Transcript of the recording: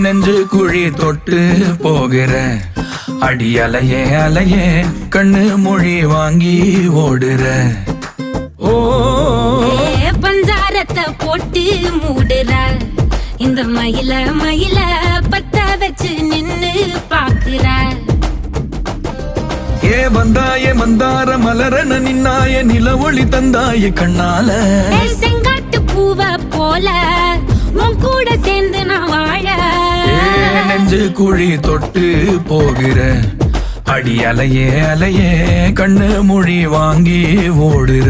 நெஞ்சு குழி தொட்டு போகிற அடி அலையே அலையே கண்ணு மொழி வாங்கி ஓடுற. ஓ பஞ்சாரத்தை போட்டு மூடுற இந்த மயில மயில பத்த வச்சு நின்னு பாக்குற. ஏ வந்தாயே மந்தார மலரன நின்னாய நில ஒளி தந்தாய கண்ணால. செங்காட்டு பூவ போல உன் கூட சேர்ந்து நான் வாழ. நெஞ்சு குழி தொட்டு போகிற அடி அலையே அலையே கண்ணு மொழி வாங்கி ஓடுற.